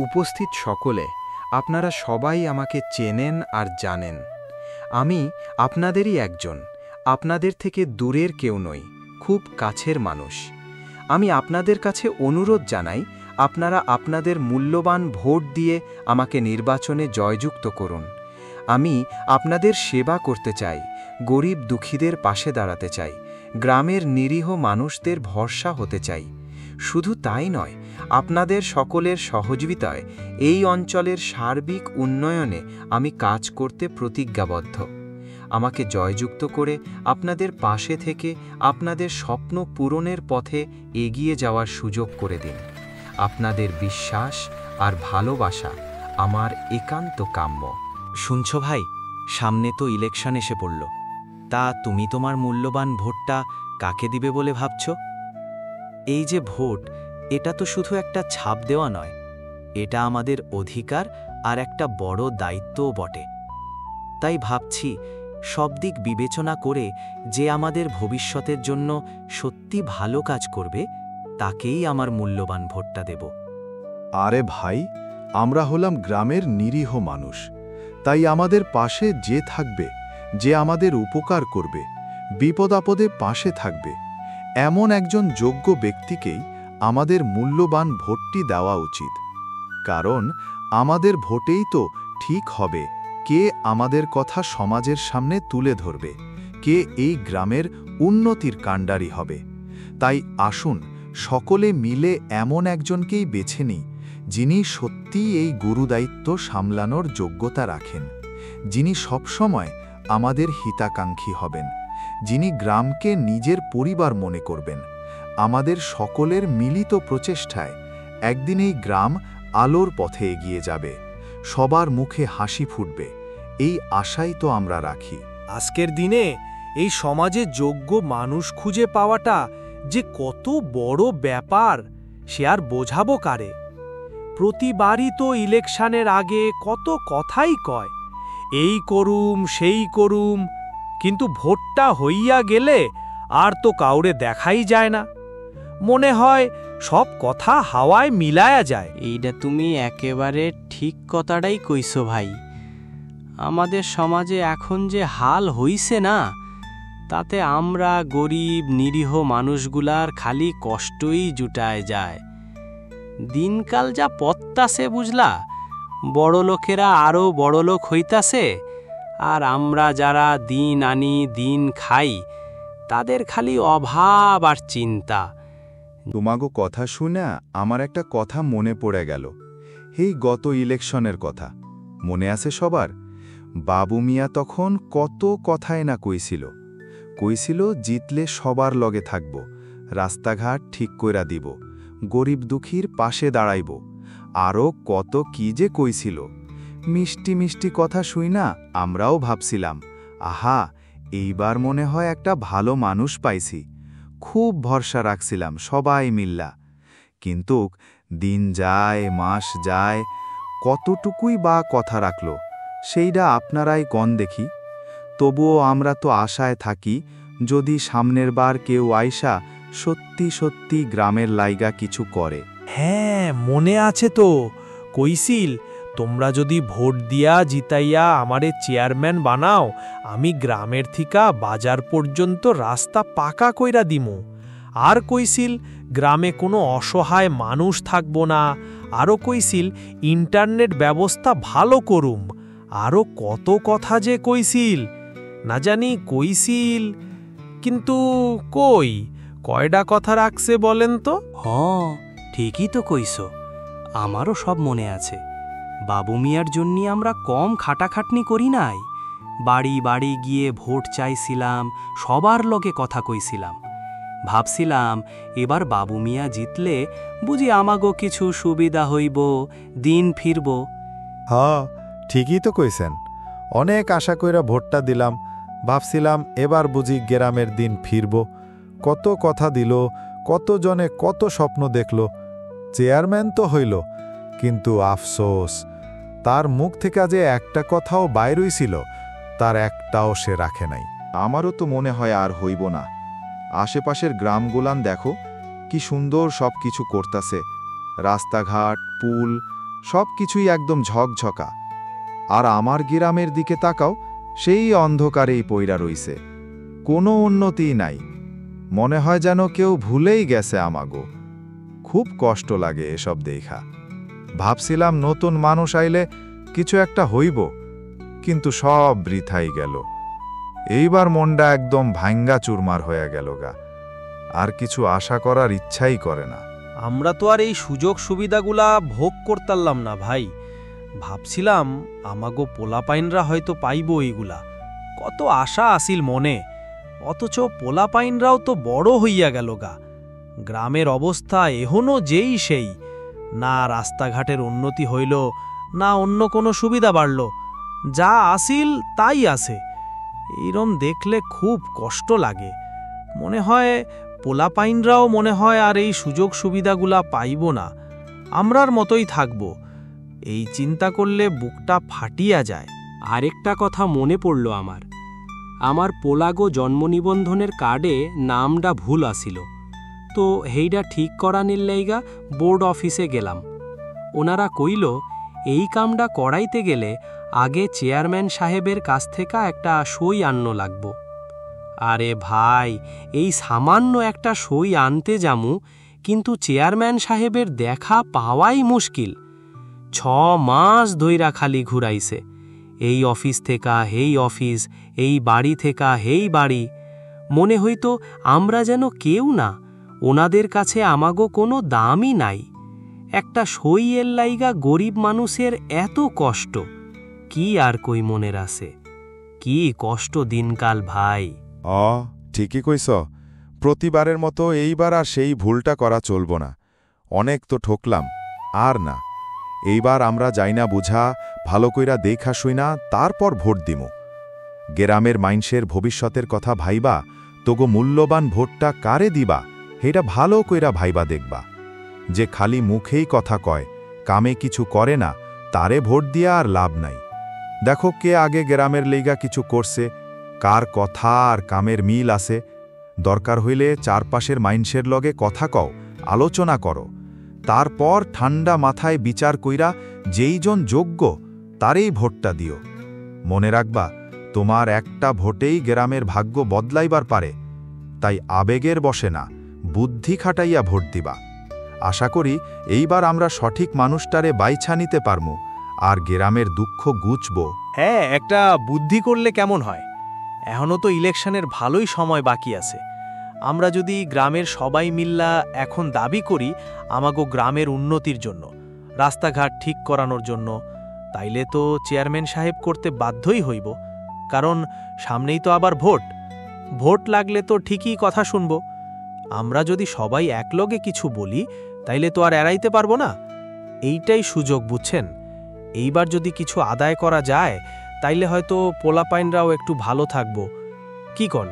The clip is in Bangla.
উপস্থিত সকলে, আপনারা সবাই আমাকে চেনেন আর জানেন। আমি আপনাদেরই একজন, আপনাদের থেকে দূরের কেউ নই, খুব কাছের মানুষ। আমি আপনাদের কাছে অনুরোধ জানাই, আপনারা আপনাদের মূল্যবান ভোট দিয়ে আমাকে নির্বাচনে জয়যুক্ত করুন। আমি আপনাদের সেবা করতে চাই, গরিব দুঃখীদের পাশে দাঁড়াতে চাই, গ্রামের নিরীহ মানুষদের ভরসা হতে চাই। শুধু তাই নয়, আপনাদের সকলের সহযোগিতায় এই অঞ্চলের সার্বিক উন্নয়নে আমি কাজ করতে প্রতিজ্ঞাবদ্ধ। আমাকে জয়যুক্ত করে আপনাদের পাশে থেকে আপনাদের স্বপ্ন পূরণের পথে এগিয়ে যাওয়ার সুযোগ করে দিন। আপনাদের বিশ্বাস আর ভালোবাসা আমার একান্ত কাম্য। শুনছো ভাই, সামনে তো ইলেকশন এসে পড়ল। তা তুমি তোমার মূল্যবান ভোটটা কাকে দিবে বলে ভাবছো? এই যে ভোট, এটা তো শুধু একটা ছাপ দেওয়া নয়, এটা আমাদের অধিকার আর একটা বড় দায়িত্বও বটে। তাই ভাবছি, সব দিক বিবেচনা করে যে আমাদের ভবিষ্যতের জন্য সত্যি ভালো কাজ করবে, তাকেই আমার মূল্যবান ভোটটা দেব। আরে ভাই, আমরা হলাম গ্রামের নিরীহ মানুষ, তাই আমাদের পাশে যে থাকবে, যে আমাদের উপকার করবে, বিপদ আপদে পাশে থাকবে, এমন একজন যোগ্য ব্যক্তিকেই আমাদের মূল্যবান ভোটটি দেওয়া উচিত। কারণ আমাদের ভোটেই তো ঠিক হবে কে আমাদের কথা সমাজের সামনে তুলে ধরবে, কে এই গ্রামের উন্নতির কাণ্ডারি হবে। তাই আসুন সকলে মিলে এমন একজনকেই বেছে নিই, যিনি সত্যিই এই গুরুদায়িত্ব সামলানোর যোগ্যতা রাখেন, যিনি সবসময় আমাদের হিতাকাঙ্ক্ষী হবেন, যিনি গ্রামকে নিজের পরিবার মনে করবেন। আমাদের সকলের মিলিত প্রচেষ্টায় একদিন এই গ্রাম আলোর পথে এগিয়ে যাবে, সবার মুখে হাসি ফুটবে, এই আশাই তো আমরা রাখি। আজকের দিনে এই সমাজে যোগ্য মানুষ খুঁজে পাওয়াটা যে কত বড় ব্যাপার, সে আর বোঝাবো কারে। প্রতিবারই তো ইলেকশনের আগে কত কথাই কয়, এই করুম সেই করুম, কিন্তু ভোটটা হইয়া গেলে আর তো কাউরে দেখাই যায় না। মনে হয় সব কথা হাওয়ায় মিলায়া যায়। এইটা তুমি একেবারে ঠিক কথাটাই কইছো ভাই। আমাদের সমাজে এখন যে হাল হইছে না, তাতে আমরা গরিব নিরীহ মানুষগুলার খালি কষ্টই জুটায় যায়। দিনকাল যা পত্তাছে বুঝলা, বড় লোকেরা আরও বড় লোক হইতাছে, আর আমরা যারা দিন আনি দিন খাই, তাদের খালি অভাব আর চিন্তা। তোমাগো কথা শুনে আমার একটা কথা মনে পড়ে গেল। এই গত ইলেকশনের কথা মনে আছে সবার? বাবু মিয়া তখন কত কথাই না কইছিল জিতলে সবার লগে থাকব, রাস্তাঘাট ঠিক কইরা দিব, গরিব দুঃখীর পাশে দাঁড়াইব, আরও কত কি যে কইছিল। মিষ্টি মিষ্টি কথা শুই না আমরাও ভাবছিলাম, আহা, এইবার মনে হয় একটা ভালো মানুষ পাইছি। খুব ভরসা রাখছিলাম সবাই মিল্লা। কিন্তু দিন যায়, মাস যায়, কতটুকুই বা কথা রাখল সেইটা আপনারাই কন দেখি। তবুও আমরা তো আশায় থাকি, যদি সামনের বার কেউ আইসা সত্যি সত্যি গ্রামের লাইগা কিছু করে। হ্যাঁ, মনে আছে তো, কইছিল তোমরা যদি ভোট দিয়া জিতাইয়া আমারে চেয়ারম্যান বানাও, আমি গ্রামের থিকা বাজার পর্যন্ত রাস্তা পাকা কইরা দিমু। আর কইছিল গ্রামে কোনো অসহায় মানুষ থাকব না। আরও কইছিল ইন্টারনেট ব্যবস্থা ভালো করুম। আরও কত কথা যে কইছিল, না জানি কইছিল, কিন্তু কয়ডা কথা রাখছে বলেন তো? ঠিকই তো কইছো, আমারও সব মনে আছে। বাবু মিয়ার জন্যই আমরা কম খাটাখাটনি করি নাই। বাড়ি বাড়ি গিয়ে ভোট চাইছিলাম, সবার লগে কথা কইছিলাম। ভাবছিলাম এবার বাবু মিয়া জিতলে বুঝি আমাগো কিছু সুবিধা হইব, দিন ফিরব। ঠিকই তো কইছেন। অনেক আশা কইরা ভোটটা দিলাম, ভাবছিলাম এবার বুঝি গ্রামের দিন ফিরব। কত কথা দিল, কত জনে কত স্বপ্ন দেখল, চেয়ারম্যান তো হইল, কিন্তু আফসোস, তার মুখ থেকে যে একটা কথাও বাইরই ছিল, তার একটাও সে রাখে নাই। আমারও তো মনে হয় আর হইব না। আশেপাশের গ্রামগুলান দেখো, কি সুন্দর সব কিছু করতাছে, রাস্তাঘাট, পুল, সব কিছুই একদম ঝকঝকা। আর আমার গ্রামের দিকে তাকাও, সেই অন্ধকারেই পইরা রইছে, কোনো উন্নতিই নাই। মনে হয় যেন কেউ ভুলেই গেছে আমাগো। খুব কষ্ট লাগে এসব দেখা। ভাবছিলাম নতুন মানুষ আইলে কিছু একটা হইব, কিন্তু সব বৃথাই গেল। এইবার মনটা একদম ভাঙ্গা চুরমার হয়ে গেল গা, আর কিছু আশা করার ইচ্ছাই করে না। আমরা তো আর এই সুযোগ সুবিধাগুলা ভোগ করতারলাম না ভাই। ভাবছিলাম আমাগো পোলাপাইনরা হয়তো পাইব এইগুলা, কত আশা আসিল মনে। অথচ পোলাপাইনরাও তো বড় হইয়া গেল গা। গ্রামের অবস্থা এখনও যেই সেই, না রাস্তাঘাটের উন্নতি হইল, না অন্য কোনো সুবিধা বাড়ল। যা আসিল তাই আছে। এইরম দেখলে খুব কষ্ট লাগে। মনে হয় পোলাপাইনরাও মনে হয় আর এই সুযোগ সুবিধাগুলা পাইব না, আমরার মতোই থাকব। এই চিন্তা করলে বুকটা ফাটিয়া যায়। আরেকটা কথা মনে পড়ল আমার পোলাগো জন্ম নিবন্ধনের কার্ডে নামটা ভুল আসিল, তো হেইডা ঠিক করানির লাইগা বোর্ড অফিসে গেলাম। ওনারা কইল এই কামটা করাইতে গেলে আগে চেয়ারম্যান সাহেবের কাছ থেকে একটা সই আননো লাগব। আরে ভাই, এই সামান্য একটা সই আনতে যামু, কিন্তু চেয়ারম্যান সাহেবের দেখা পাওয়াই মুশকিল। 6 মাস ধইরা খালি ঘুরাইছে, এই অফিস থেকে হেই অফিস, এই বাড়ি থেকে হেই বাড়ি। মনে হইতো আমরা যেন কেউ না, ওনাদের কাছে আমাগো কোনো দামই নাই। একটা সই এর লাইগা গরিব মানুষের এত কষ্ট, কি আর কই মনের আছে। কি কষ্ট দিনকাল ভাই। ঠিকই কইছ। প্রতিবারের মতো এইবার আর সেই ভুলটা করা চলব না। অনেক তো ঠকলাম, আর না। এইবার আমরা যাই না বুঝা, ভালো কইরা দেখা শুইনা তারপর ভোট দিমু। গ্রামের মাইনষের ভবিষ্যতের কথা ভাইবা, তোগো মূল্যবান ভোটটা কারে দিবা হেটা ভালো কইরা ভাইবা দেখবা। যে খালি মুখেই কথা কয়, কামে কিছু করে না, তারে ভোট দিয়া আর লাভ নাই। দেখো কে আগে গ্রামের লেগা কিছু করছে, কার কথা আর কামের মিল আছে। দরকার হইলে চারপাশের মাইনষের লগে কথা কও, আলোচনা করো। তারপর ঠান্ডা মাথায় বিচার কইরা যেইজন যোগ্য তারেই ভোটটা দিও। মনে রাখবা, তোমার একটা ভোটেই গ্রামের ভাগ্য বদলাইবার পারে। তাই আবেগের বসে না, বুদ্ধি খাটাইয়া ভোট দিবা। আশা করি এইবার আমরা সঠিক মানুষটারে বাইছা নিতে পারমু, আর গ্রামের দুঃখ গুছব। হ্যাঁ, একটা বুদ্ধি করলে কেমন হয়? এখনও তো ইলেকশনের ভালোই সময় বাকি আছে। আমরা যদি গ্রামের সবাই মিল্লা এখন দাবি করি আমাগো গ্রামের উন্নতির জন্য, রাস্তাঘাট ঠিক করানোর জন্য, তাইলে তো চেয়ারম্যান সাহেব করতে বাধ্যই হইব। কারণ সামনেই তো আবার ভোট। ভোট লাগলে তো ঠিকই কথা শুনব। আমরা যদি সবাই একলগে কিছু বলি, তাইলে তো আর এড়াইতে পারবো না। এইটাই সুযোগ, বুঝছেন? এইবার যদি কিছু আদায় করা যায়, তাইলে হয়তো পোলাপাইনরাও একটু ভালো থাকবো। কি কন?